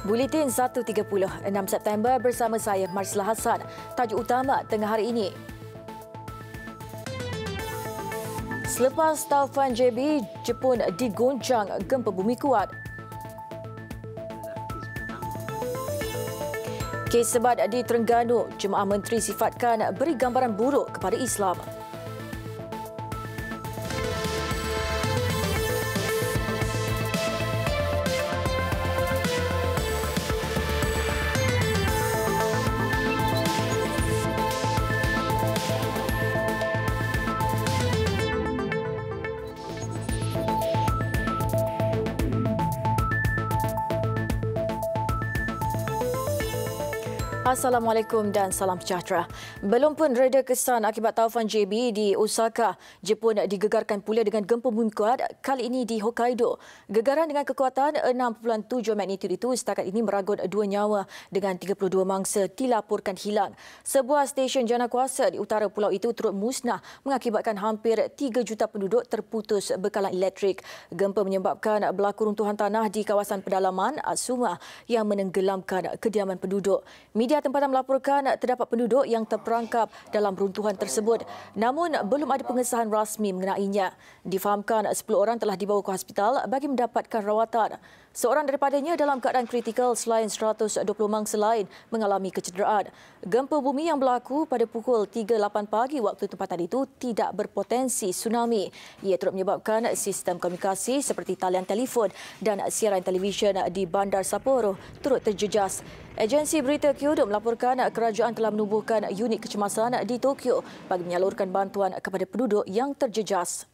Buletin 1.30, 6 September bersama saya, Marsila Hassan. Tajuk utama tengah hari ini. Selepas taufan JB, Jepun diguncang gempa bumi kuat. Kes sebat di Terengganu, Jemaah Menteri sifatkan beri gambaran buruk kepada Islam. Assalamualaikum dan salam sejahtera. Belum pun reda kesan akibat taufan JB di Osaka, Jepun digegarkan pula dengan gempa bumi kuat, kali ini di Hokkaido. Gegaran dengan kekuatan 6.7 magnitud itu setakat ini meragut 2 nyawa dengan 32 mangsa dilaporkan hilang. Sebuah stesen janakuasa di utara pulau itu turut musnah mengakibatkan hampir 3 juta penduduk terputus bekalan elektrik. Gempa menyebabkan berlaku runtuhan tanah di kawasan pedalaman Atsuma yang menenggelamkan kediaman penduduk. Media tempatan melaporkan terdapat penduduk yang terperangkap dalam runtuhan tersebut, namun belum ada pengesahan rasmi mengenainya. Difahamkan 10 orang telah dibawa ke hospital bagi mendapatkan rawatan. Seorang daripadanya dalam keadaan kritikal selain 120 mangsa lain mengalami kecederaan. Gempa bumi yang berlaku pada pukul 3.08 pagi waktu tempatan itu tidak berpotensi tsunami. Ia turut menyebabkan sistem komunikasi seperti talian telefon dan siaran televisyen di Bandar Sapporo turut terjejas. Agensi berita Kyodo melaporkan kerajaan telah menubuhkan unit kecemasan di Tokyo bagi menyalurkan bantuan kepada penduduk yang terjejas.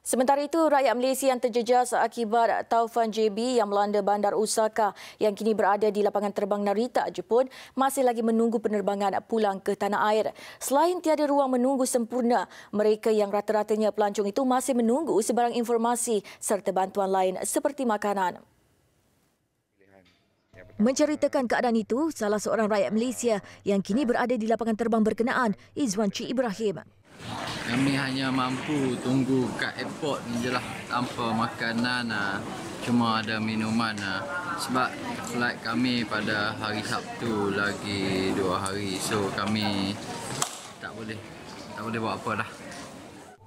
Sementara itu, rakyat Malaysia yang terjejas akibat taufan JB yang melanda bandar Osaka yang kini berada di lapangan terbang Narita, Jepun, masih lagi menunggu penerbangan pulang ke tanah air. Selain tiada ruang menunggu sempurna, mereka yang rata-ratanya pelancong itu masih menunggu sebarang informasi serta bantuan lain seperti makanan. Menceritakan keadaan itu, salah seorang rakyat Malaysia yang kini berada di lapangan terbang berkenaan, Izwan Cik Ibrahim. Kami hanya mampu tunggu kat airport ni je lah, tanpa makanan, cuma ada minuman. Sebab flight kami pada hari Sabtu lagi 2 hari, so kami tak boleh buat apa dah.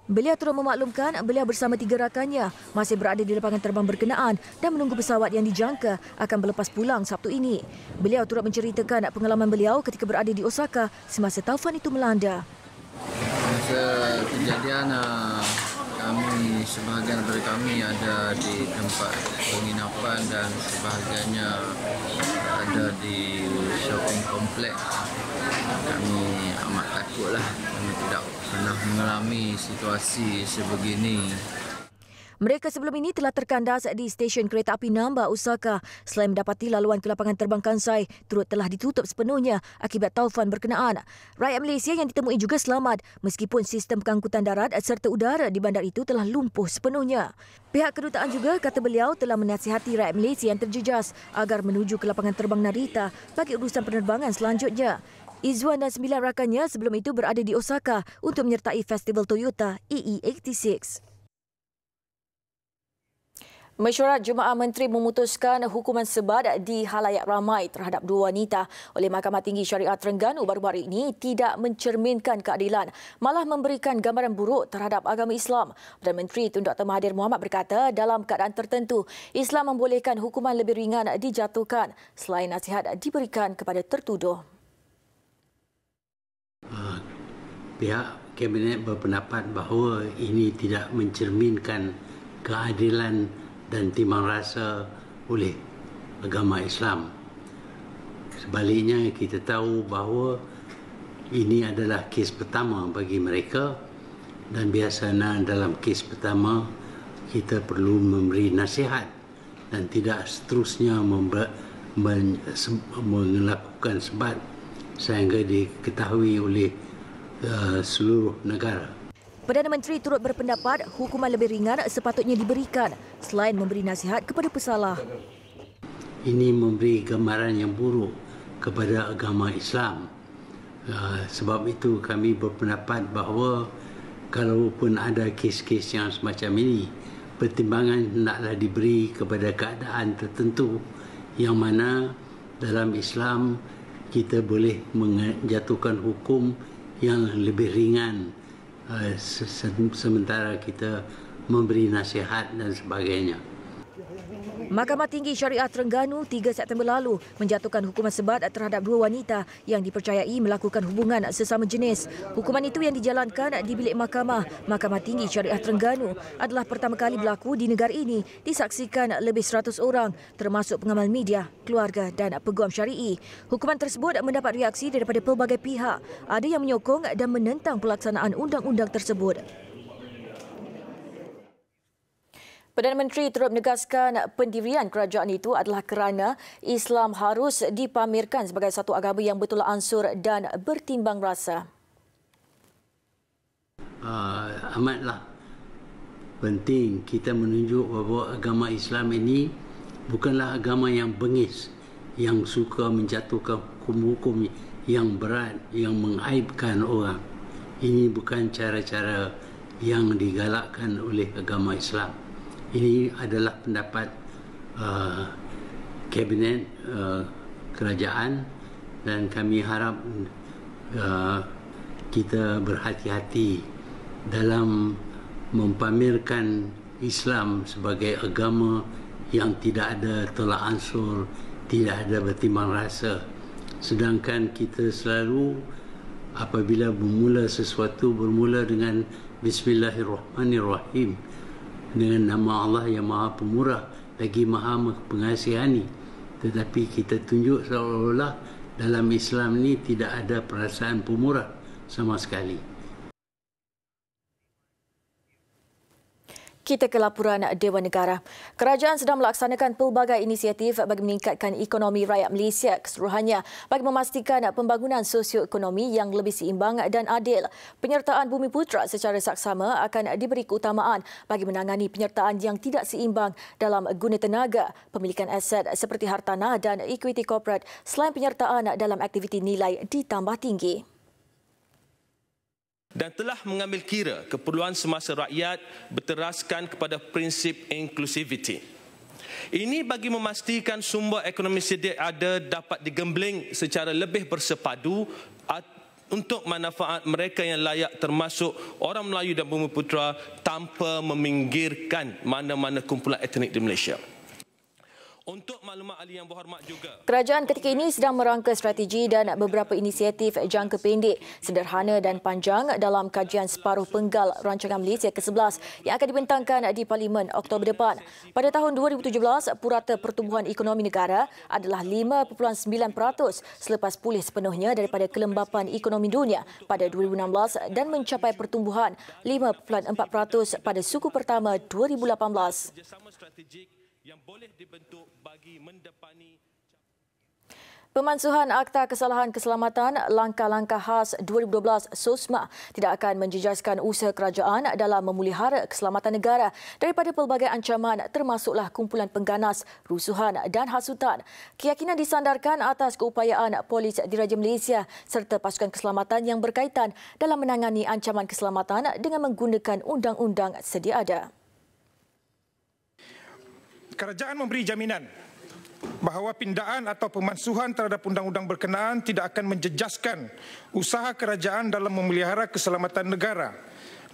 Beliau turut memaklumkan beliau bersama 3 rakannya masih berada di lapangan terbang berkenaan dan menunggu pesawat yang dijangka akan berlepas pulang Sabtu ini. Beliau turut menceritakan pengalaman beliau ketika berada di Osaka semasa taufan itu melanda. Masa kejadian, kami, sebahagian daripada kami ada di tempat penginapan dan sebahagiannya ada di shopping kompleks. Kami amat takutlah, kami tidak pernah mengalami situasi sebegini. Mereka sebelum ini telah terkandas di stesen kereta api Namba, Osaka. Selain mendapati laluan ke lapangan terbang Kansai turut telah ditutup sepenuhnya akibat taufan berkenaan. Rakyat Malaysia yang ditemui juga selamat meskipun sistem pengangkutan darat serta udara di bandar itu telah lumpuh sepenuhnya. Pihak kedutaan juga kata beliau telah menasihati rakyat Malaysia yang terjejas agar menuju ke lapangan terbang Narita bagi urusan penerbangan selanjutnya. Izwan dan 9 rakannya sebelum itu berada di Osaka untuk menyertai Festival Toyota EE86. Mesyuarat Jemaah Menteri memutuskan hukuman sebat di halayak ramai terhadap 2 wanita oleh Mahkamah Tinggi Syariah Terengganu baru-baru ini tidak mencerminkan keadilan, malah memberikan gambaran buruk terhadap agama Islam. Perdana Menteri Tun Dr. Mahathir Mohamad berkata dalam keadaan tertentu, Islam membolehkan hukuman lebih ringan dijatuhkan selain nasihat diberikan kepada tertuduh. Pihak Kabinet berpendapat bahawa ini tidak mencerminkan keadilan dan timbang rasa oleh agama Islam. Sebaliknya, kita tahu bahawa ini adalah kes pertama bagi mereka dan biasanya dalam kes pertama kita perlu memberi nasihat dan tidak seterusnya melakukan sebat sehingga diketahui oleh seluruh negara. Perdana Menteri turut berpendapat hukuman lebih ringan sepatutnya diberikan selain memberi nasihat kepada pesalah. Ini memberi gambaran yang buruk kepada agama Islam. Sebab itu kami berpendapat bahawa kalaupun ada kes-kes yang semacam ini, pertimbangan hendaklah diberi kepada keadaan tertentu yang mana dalam Islam kita boleh menjatuhkan hukum yang lebih ringan sementara kita memberi nasihat dan sebagainya. Mahkamah Tinggi Syariah Terengganu 3 September lalu menjatuhkan hukuman sebat terhadap 2 wanita yang dipercayai melakukan hubungan sesama jenis. Hukuman itu yang dijalankan di bilik mahkamah Mahkamah Tinggi Syariah Terengganu adalah pertama kali berlaku di negara ini, disaksikan lebih 100 orang termasuk pengamal media, keluarga dan peguam syar'i. Hukuman tersebut mendapat reaksi daripada pelbagai pihak. Ada yang menyokong dan menentang pelaksanaan undang-undang tersebut. Perdana Menteri turut menegaskan pendirian kerajaan itu adalah kerana Islam harus dipamerkan sebagai satu agama yang betul ansur dan bertimbang rasa. Amatlah penting kita menunjuk bahawa agama Islam ini bukanlah agama yang bengis, yang suka menjatuhkan hukum-hukum yang berat, yang mengaibkan orang. Ini bukan cara-cara yang digalakkan oleh agama Islam. Ini adalah pendapat kabinet kerajaan dan kami harap kita berhati-hati dalam mempamerkan Islam sebagai agama yang tidak ada tolak ansur, tidak ada bertimbang rasa. Sedangkan kita selalu apabila bermula sesuatu bermula dengan Bismillahirrahmanirrahim, dengan nama Allah yang Maha Pemurah lagi Maha Pengasihani. Tetapi kita tunjuk seolah-olah dalam Islam ni tidak ada perasaan pemurah sama sekali. Kita ke laporan Dewan Negara. Kerajaan sedang melaksanakan pelbagai inisiatif bagi meningkatkan ekonomi rakyat Malaysia keseluruhannya bagi memastikan pembangunan sosioekonomi yang lebih seimbang dan adil. Penyertaan Bumiputera secara saksama akan diberi keutamaan bagi menangani penyertaan yang tidak seimbang dalam guna tenaga, pemilikan aset seperti hartanah dan equity corporate selain penyertaan dalam aktiviti nilai ditambah tinggi. Dan telah mengambil kira keperluan semasa rakyat berteraskan kepada prinsip inklusiviti. Ini bagi memastikan sumber ekonomi sedia ada dapat digembling secara lebih bersepadu untuk manfaat mereka yang layak termasuk orang Melayu dan Bumiputera tanpa meminggirkan mana-mana kumpulan etnik di Malaysia. Untuk maklumat ahli yang berhormat juga, kerajaan ketika ini sedang merangka strategi dan beberapa inisiatif jangka pendek, sederhana dan panjang dalam kajian separuh penggal rancangan Malaysia ke-11 yang akan dibentangkan di Parlimen Oktober depan. Pada tahun 2017, purata pertumbuhan ekonomi negara adalah 5.9% selepas pulih sepenuhnya daripada kelembapan ekonomi dunia pada 2016 dan mencapai pertumbuhan 5.4% pada suku pertama 2018. kerjasama strategik yang boleh dibentuk bagi mendepani Pemansuhan Akta Kesalahan Keselamatan Langkah-Langkah Khas 2012 SOSMA tidak akan menjejaskan usaha kerajaan dalam memelihara keselamatan negara daripada pelbagai ancaman termasuklah kumpulan pengganas, rusuhan dan hasutan. Keyakinan disandarkan atas keupayaan Polis Diraja Malaysia serta pasukan keselamatan yang berkaitan dalam menangani ancaman keselamatan dengan menggunakan undang-undang sedia ada. Kerajaan memberi jaminan bahawa pindaan atau pemansuhan terhadap undang-undang berkenaan tidak akan menjejaskan usaha kerajaan dalam memelihara keselamatan negara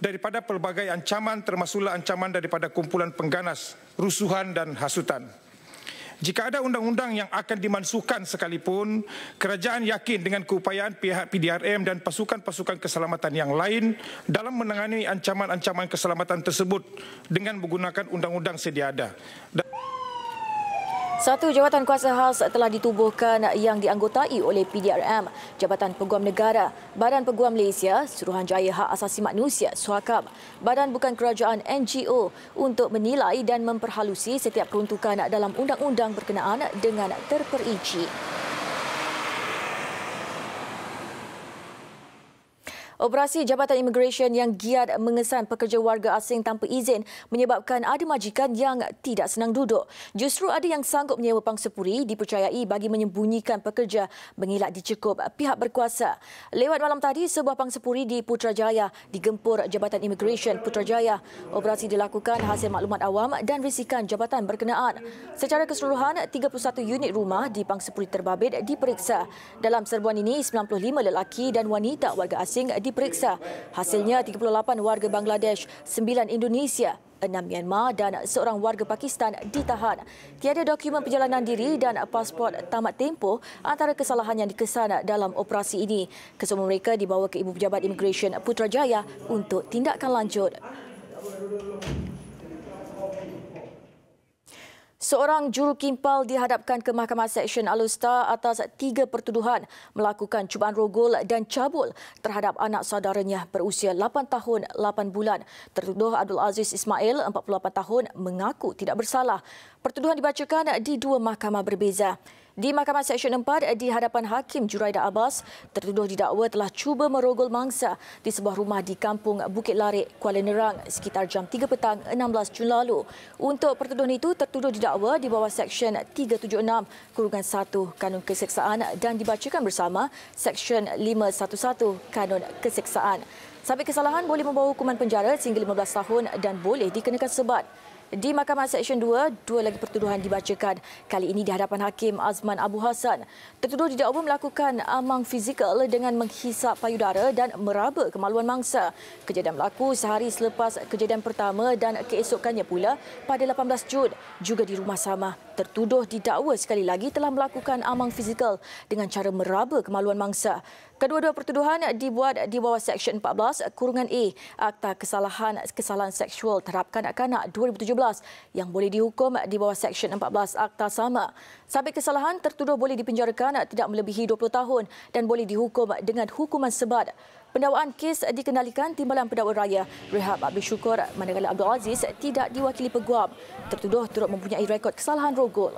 daripada pelbagai ancaman termasuklah ancaman daripada kumpulan pengganas, rusuhan dan hasutan. Jika ada undang-undang yang akan dimansuhkan sekalipun, kerajaan yakin dengan keupayaan pihak PDRM dan pasukan-pasukan keselamatan yang lain dalam menangani ancaman-ancaman keselamatan tersebut dengan menggunakan undang-undang sedia ada. Satu jawatan kuasa khas telah ditubuhkan yang dianggotai oleh PDRM, Jabatan Peguam Negara, Badan Peguam Malaysia, Suruhanjaya Hak Asasi Manusia (SUHAKAM), Badan Bukan Kerajaan NGO untuk menilai dan memperhalusi setiap peruntukan dalam undang-undang berkenaan dengan terperinci. Operasi Jabatan Immigration yang giat mengesan pekerja warga asing tanpa izin menyebabkan ada majikan yang tidak senang duduk. Justru ada yang sanggup menyewa pangsapuri dipercayai bagi menyembunyikan pekerja mengelak dicekup pihak berkuasa. Lewat malam tadi, sebuah pangsapuri di Putrajaya digempur Jabatan Immigration Putrajaya. Operasi dilakukan hasil maklumat awam dan risikan jabatan berkenaan. Secara keseluruhan, 31 unit rumah di pangsapuri terbabit diperiksa. Dalam serbuan ini, 95 lelaki dan wanita warga asing diperiksa. Hasilnya 38 warga Bangladesh, 9 Indonesia, 6 Myanmar dan seorang warga Pakistan ditahan. Tiada dokumen perjalanan diri dan pasport tamat tempoh antara kesalahan yang dikesan dalam operasi ini. Kesemua mereka dibawa ke Ibu Pejabat Immigration Putrajaya untuk tindakan lanjut. Seorang jurukimpal dihadapkan ke Mahkamah Seksyen Alustar atas 3 pertuduhan melakukan cubaan rogol dan cabul terhadap anak saudaranya berusia 8 tahun 8 bulan. Tertuduh Abdul Aziz Ismail, 48 tahun, mengaku tidak bersalah. Pertuduhan dibacakan di 2 mahkamah berbeza. Di Mahkamah Seksyen 4 di hadapan Hakim Juraida Abbas, tertuduh didakwa telah cuba merogol mangsa di sebuah rumah di Kampung Bukit Larik, Kuala Nerang sekitar jam 3 petang 16 Jun lalu. Untuk pertuduhan itu, tertuduh didakwa di bawah Seksyen 376/1 Kanun Keseksaan dan dibacakan bersama Seksyen 511 Kanun Keseksaan. Sabit kesalahan boleh membawa hukuman penjara sehingga 15 tahun dan boleh dikenakan sebat. Di Mahkamah Seksyen 2, 2 lagi pertuduhan dibacakan. Kali ini di hadapan Hakim Azman Abu Hassan. Tertuduh didakwa melakukan amang fizikal dengan menghisap payudara dan meraba kemaluan mangsa. Kejadian berlaku sehari selepas kejadian pertama dan keesokannya pula pada 18 Jun, juga di rumah sama. Tertuduh didakwa sekali lagi telah melakukan amang fizikal dengan cara meraba kemaluan mangsa. Kedua-dua pertuduhan dibuat di bawah Seksyen 14(A) Akta Kesalahan Seksual terhadap Kanak-kanak 2017 yang boleh dihukum di bawah Seksyen 14 Akta sama. Sabit kesalahan, tertuduh boleh dipenjarakan tidak melebihi 20 tahun dan boleh dihukum dengan hukuman sebat. Pendakwaan kes dikendalikan Timbalan Pendakwa Raya Rehab Abdul Syukur, manakala Abdul Aziz tidak diwakili peguam. Tertuduh turut mempunyai rekod kesalahan rogol.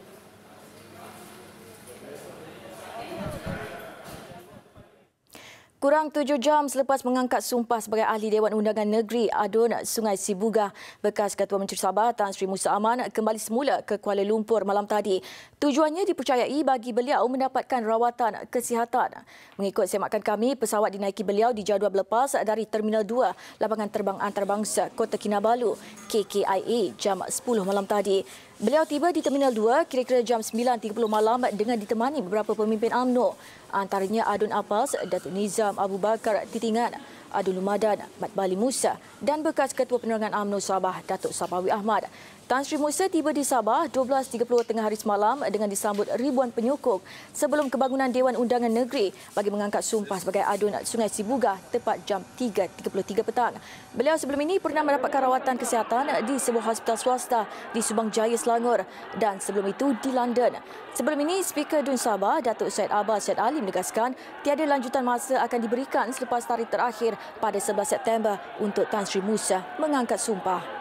Kurang 7 jam selepas mengangkat sumpah sebagai Ahli Dewan Undangan Negeri Adun Sungai Sibuga, bekas Ketua Menteri Sabah Tan Sri Musa Aman kembali semula ke Kuala Lumpur malam tadi. Tujuannya dipercayai bagi beliau mendapatkan rawatan kesihatan. Mengikut semakan kami, pesawat dinaiki beliau dijadual berlepas dari Terminal 2 Lapangan Terbang Antarabangsa Kota Kinabalu KKIA jam 10 malam tadi. Beliau tiba di Terminal 2 kira-kira jam 9.30 malam dengan ditemani beberapa pemimpin UMNO, antaranya Adun Abbas, Datuk Nizam Abu Bakar Titingan, Adun Lumadan, Mat Bali Musa dan bekas Ketua Penerangan UMNO Sabah, Datuk Sabawi Ahmad. Tan Sri Musa tiba di Sabah 12.30 tengah hari semalam dengan disambut ribuan penyokong sebelum kebangunan Dewan Undangan Negeri bagi mengangkat sumpah sebagai Adun Sungai Sibuga tepat jam 3.33 petang. Beliau sebelum ini pernah mendapatkan rawatan kesihatan di sebuah hospital swasta di Subang Jaya, Selangor dan sebelum itu di London. Sebelum ini, Speaker Dun Sabah, Datuk Syed Abbas Syed Ali menegaskan tiada lanjutan masa akan diberikan selepas tarikh terakhir pada 11 September untuk Tan Sri Musa mengangkat sumpah.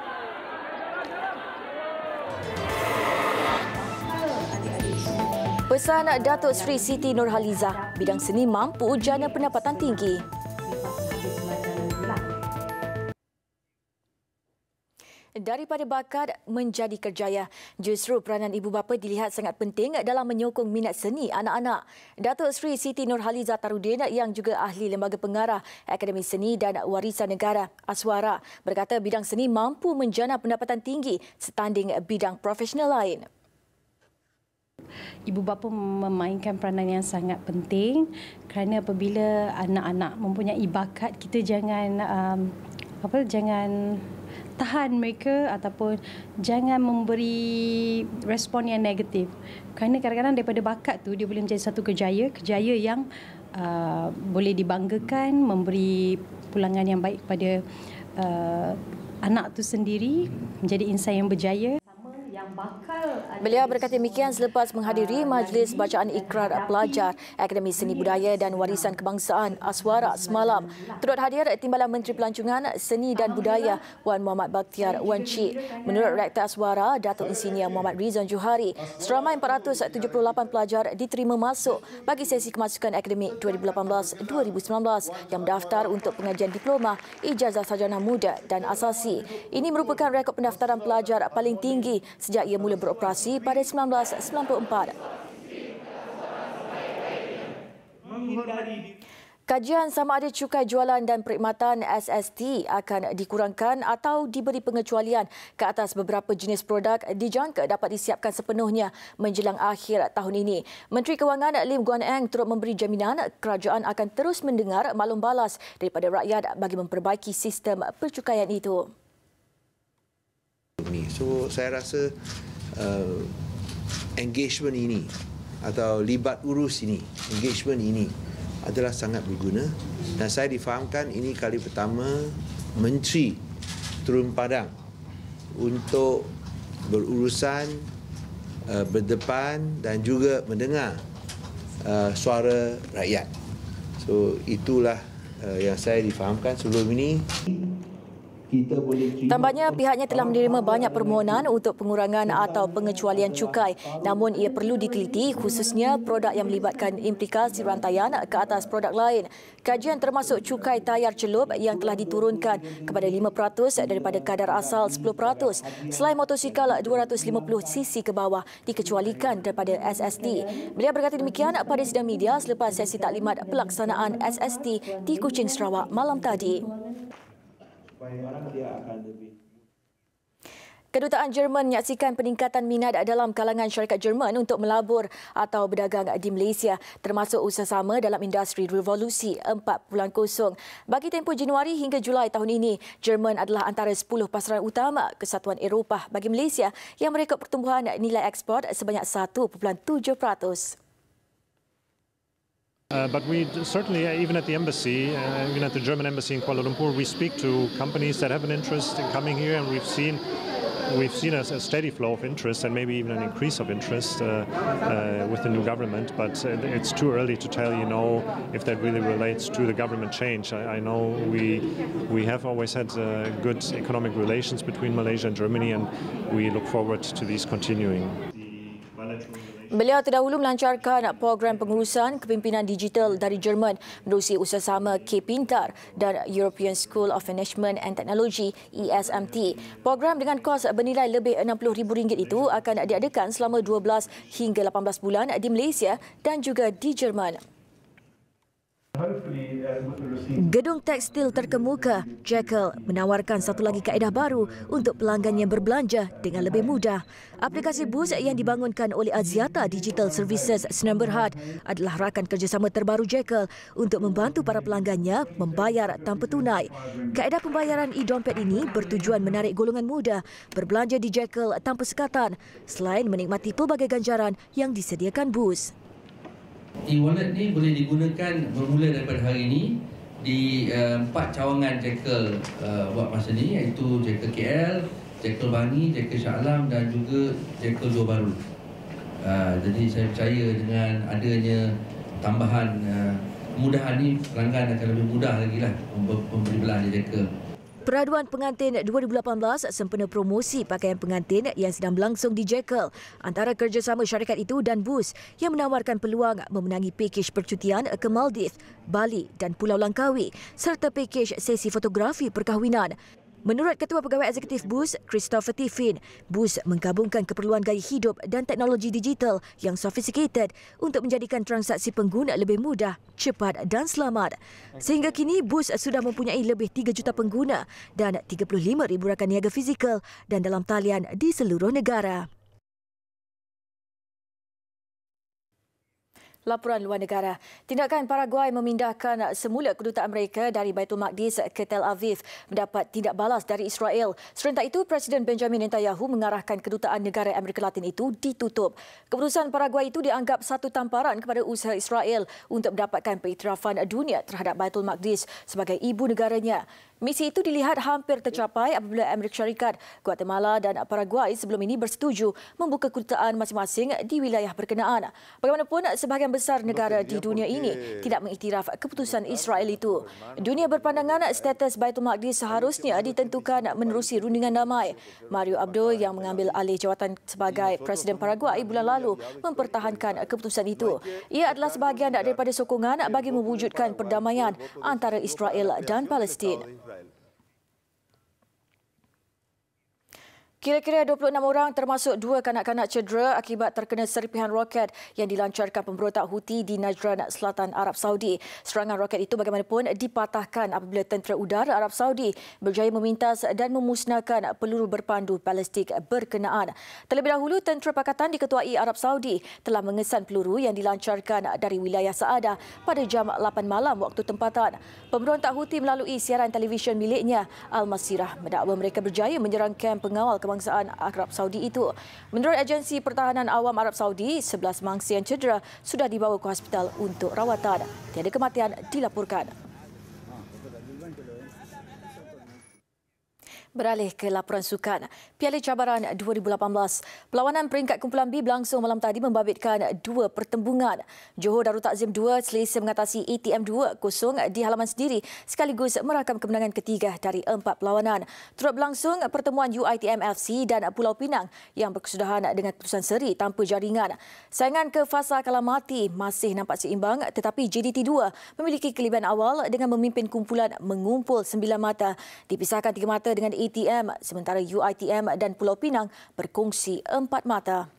Pesan Datuk Sri Siti Nurhaliza, bidang seni mampu jana pendapatan tinggi. Daripada bakat menjadi kerjaya, justru peranan ibu bapa dilihat sangat penting dalam menyokong minat seni anak-anak. Datuk Sri Siti Nurhaliza Tarudin yang juga ahli Lembaga Pengarah Akademi Seni dan Warisan Negara Aswara berkata bidang seni mampu menjana pendapatan tinggi setanding bidang profesional lain. Ibu bapa memainkan peranan yang sangat penting kerana apabila anak-anak mempunyai bakat, kita jangan tahan mereka ataupun jangan memberi respon yang negatif. Kerana kadang-kadang daripada bakat tu dia boleh menjadi satu kejaya yang boleh dibanggakan, memberi pulangan yang baik kepada anak tu sendiri, menjadi insan yang berjaya. Beliau berkata demikian selepas menghadiri majlis bacaan ikrar pelajar Akademi Seni Budaya dan Warisan Kebangsaan Aswara semalam. Turut hadir Timbalan Menteri Pelancongan Seni dan Budaya Wan Muhammad Bakhtiar Wan Cik. Menurut Rektor Aswara Datuk Insinyur Muhammad Rizwan Johari, seramai 478 pelajar diterima masuk bagi sesi kemasukan akademik 2018-2019 yang mendaftar untuk pengajian diploma, ijazah sarjana muda dan asasi. Ini merupakan rekod pendaftaran pelajar paling tinggi sejak ia mula beroperasi pada 1994. Kajian sama ada cukai jualan dan perkhidmatan SST akan dikurangkan atau diberi pengecualian ke atas beberapa jenis produk dijangka dapat disiapkan sepenuhnya menjelang akhir tahun ini. Menteri Kewangan Lim Guan Eng turut memberi jaminan kerajaan akan terus mendengar maklum balas daripada rakyat bagi memperbaiki sistem percukaian itu. So saya rasa engagement ini atau libat urus ini, engagement ini adalah sangat berguna dan saya difahamkan ini kali pertama Menteri turun padang untuk berurusan, berdepan dan juga mendengar suara rakyat. So itulah yang saya difahamkan sebelum ini. Tambahnya, pihaknya telah menerima banyak permohonan untuk pengurangan atau pengecualian cukai. Namun ia perlu diteliti khususnya produk yang melibatkan implikasi rantaian ke atas produk lain. Kajian termasuk cukai tayar celup yang telah diturunkan kepada 5% daripada kadar asal 10%. Selain motosikal 250cc ke bawah dikecualikan daripada SST. Beliau berkata demikian pada sidang media selepas sesi taklimat pelaksanaan SST di Kuching, Sarawak malam tadi. Kedutaan Jerman menyaksikan peningkatan minat dalam kalangan syarikat Jerman untuk melabur atau berdagang di Malaysia, termasuk usaha sama dalam industri revolusi 4.0. Bagi tempoh Januari hingga Julai tahun ini, Jerman adalah antara 10 pasaran utama Kesatuan Eropah bagi Malaysia yang merekod pertumbuhan nilai ekspor sebanyak 1.7%. But we certainly, even at the embassy, even at the German embassy in Kuala Lumpur, we speak to companies that have an interest in coming here, and we've seen a steady flow of interest and maybe even an increase of interest with the new government. But it's too early to tell, if that really relates to the government change. I know we have always had good economic relations between Malaysia and Germany, and we look forward to these continuing. Beliau terdahulu melancarkan program pengurusan kepimpinan digital dari Jerman menerusi usaha-sama K-Pintar dan European School of Management and Technology ESMT. Program dengan kos bernilai lebih RM60,000 itu akan diadakan selama 12 hingga 18 bulan di Malaysia dan juga di Jerman. Gedung tekstil terkemuka, Jekyll, menawarkan satu lagi kaedah baru untuk pelanggan yang berbelanja dengan lebih mudah. Aplikasi BOOS yang dibangunkan oleh Axiata Digital Services Sdn Bhd adalah rakan kerjasama terbaru Jekyll untuk membantu para pelanggannya membayar tanpa tunai. Kaedah pembayaran e-dompet ini bertujuan menarik golongan muda berbelanja di Jekyll tanpa sekatan, selain menikmati pelbagai ganjaran yang disediakan BOOS. E-wallet ni boleh digunakan bermula daripada hari ini di 4 cawangan Jekyll buat masa ni, iaitu Jekyll KL, Jekyll Bangi, Jekyll Shah Alam dan juga Jekyll Johor Bahru. Jadi saya percaya dengan adanya tambahan kemudahan ni, pelanggan akan lebih mudah lagi lah membeli belanja Jekyll. Peraduan Pengantin 2018 sempena promosi pakaian pengantin yang sedang berlangsung di Jekyll antara kerjasama syarikat itu dan BOOS yang menawarkan peluang memenangi pakej percutian ke Maldives, Bali dan Pulau Langkawi serta pakej sesi fotografi perkahwinan. Menurut Ketua Pegawai Eksekutif BOOS, Christopher Tiffin, BOOS menggabungkan keperluan gaya hidup dan teknologi digital yang sophisticated untuk menjadikan transaksi pengguna lebih mudah, cepat dan selamat. Sehingga kini, BOOS sudah mempunyai lebih 3 juta pengguna dan 35,000 rakan niaga fizikal dan dalam talian di seluruh negara. Laporan luar negara. Tindakan Paraguay memindahkan semula kedutaan mereka dari Baitul Maqdis ke Tel Aviv mendapat tindak balas dari Israel. Serentak itu, Presiden Benjamin Netanyahu mengarahkan kedutaan negara Amerika Latin itu ditutup. Keputusan Paraguay itu dianggap satu tamparan kepada usaha Israel untuk mendapatkan pengiktirafan dunia terhadap Baitul Maqdis sebagai ibu negaranya. Misi itu dilihat hampir tercapai apabila Amerika Syarikat, Guatemala dan Paraguay sebelum ini bersetuju membuka kedutaan masing-masing di wilayah berkenaan. Bagaimanapun, sebahagian besar negara di dunia ini tidak mengiktiraf keputusan Israel itu. Dunia berpandangan status Baitul Maqdis seharusnya ditentukan menerusi rundingan damai. Mario Abdo yang mengambil alih jawatan sebagai Presiden Paraguay bulan lalu mempertahankan keputusan itu. Ia adalah sebahagian daripada sokongan bagi mewujudkan perdamaian antara Israel dan Palestin. Kira-kira 26 orang termasuk 2 kanak-kanak cedera akibat terkena serpihan roket yang dilancarkan pemberontak Houthi di Najran, Selatan Arab Saudi. Serangan roket itu bagaimanapun dipatahkan apabila tentera udara Arab Saudi berjaya memintas dan memusnahkan peluru berpandu balistik berkenaan. Terlebih dahulu, tentera Pakatan diketuai Arab Saudi telah mengesan peluru yang dilancarkan dari wilayah Saadah pada jam 8 malam waktu tempatan. Pemberontak Houthi melalui siaran televisyen miliknya, Al-Masirah, mendakwa mereka berjaya menyerang kamp pengawal kebangsaan Arab Saudi itu. Menurut agensi pertahanan awam Arab Saudi, 11 mangsa yang cedera sudah dibawa ke hospital untuk rawatan. Tiada kematian dilaporkan. Beralih ke laporan sukan. Piala Cabaran 2018. Perlawanan peringkat kumpulan B berlangsung malam tadi membabitkan 2 pertembungan. Johor Darul Takzim 2 selesa mengatasi ATM 2-0 di halaman sendiri sekaligus merakam kemenangan ketiga dari 4 perlawanan. Turut berlangsung pertemuan UiTM FC dan Pulau Pinang yang berkesudahan dengan keputusan seri tanpa jaringan. Saingan ke fasa kalah mati masih nampak seimbang, tetapi JDT 2 memiliki kelebihan awal dengan memimpin kumpulan mengumpul 9 mata. Dipisahkan 3 mata dengan ATM, sementara UiTM dan Pulau Pinang berkongsi 4 mata.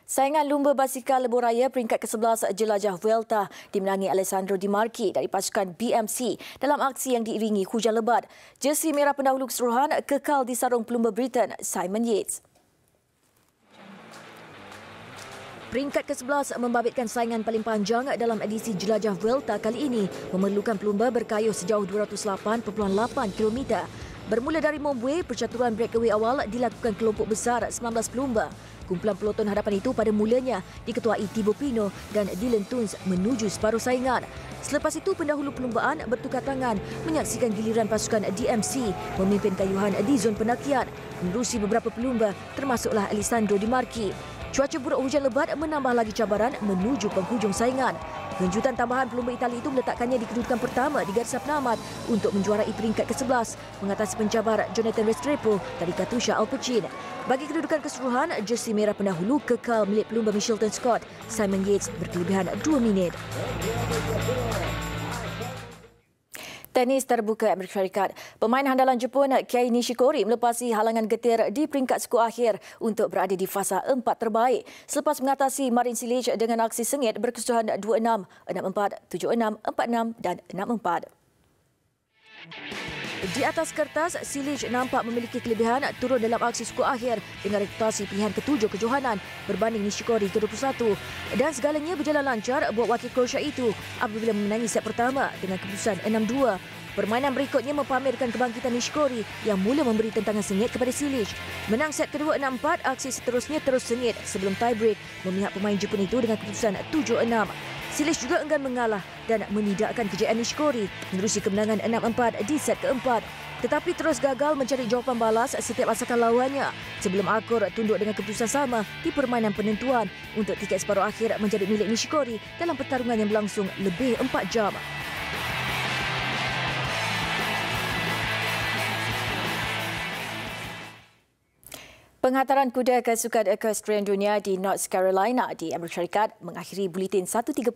Saingan lumba basikal lebuh raya peringkat ke-11 Jelajah Vuelta dimenangi Alessandro Di Marchi dari pasukan BMC dalam aksi yang diiringi hujan lebat. Jersey merah pendahulu keseluruhan kekal di sarung pelumba Britain Simon Yates. Peringkat ke-11 membabitkan saingan paling panjang dalam edisi Jelajah Vuelta kali ini memerlukan pelumba berkayuh sejauh 208.8 km. Bermula dari Mombue, percaturan breakaway awal dilakukan kelompok besar 19 pelumba. Kumpulan peloton hadapan itu pada mulanya diketuai Thibaut Pinot dan Dylan Teuns menuju separuh saingan. Selepas itu, pendahulu perlumbaan bertukar tangan menyaksikan giliran pasukan DMC memimpin kayuhan di zon pendakian. Menerusi beberapa pelumba termasuklah Alessandro Di Marchi. Cuaca buruk hujan lebat menambah lagi cabaran menuju penghujung saingan. Kejutan tambahan pelumba Itali itu meletakkannya di kedudukan pertama di garisan penamat untuk menjuarai peringkat ke-11 mengatasi pencabar Jonathan Restrepo dari Katusha Alpecin. Bagi kedudukan keseluruhan, jersey merah pendahulu kekal milik pelumba Mitchelton Scott. Simon Yates berkelebihan 2 minit. Tenis terbuka Amerika Syarikat. Pemain handalan Jepun Kei Nishikori melepasi halangan getir di peringkat skor akhir untuk berada di fasa 4 terbaik selepas mengatasi Marin Cilic dengan aksi sengit berkesudahan 2-6, 6-4, 7-6, 4-6 dan 6-4. Di atas kertas, Cilic nampak memiliki kelebihan turun dalam aksi skor akhir dengan reputasi pilihan ke-7 kejohanan berbanding Nishikori ke-21 dan segalanya berjalan lancar buat wakil Croatia itu apabila memenangi set pertama dengan keputusan 6-2. Permainan berikutnya mempamerkan kebangkitan Nishikori yang mula memberi tentangan sengit kepada Cilic. Menang set kedua 6-4, aksi seterusnya terus sengit sebelum tiebreak memihak pemain Jepun itu dengan keputusan 7-6. Cilic juga enggan mengalah dan menidakkan kejayaan Nishikori menerusi kemenangan 6-4 di set keempat. Tetapi terus gagal mencari jawapan balas setiap asakan lawannya sebelum akur tunduk dengan keputusan sama di permainan penentuan untuk tiket separuh akhir menjadi milik Nishikori dalam pertarungan yang berlangsung lebih 4 jam. Penghantaran kuda ke Sukan Equestrian Dunia di North Carolina di Amerika Syarikat mengakhiri buletin 1.30.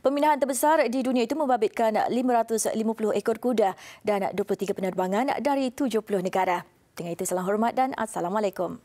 Pemindahan terbesar di dunia itu membabitkan 550 ekor kuda dan 23 penerbangan dari 70 negara. Dengan itu, salam hormat dan Assalamualaikum.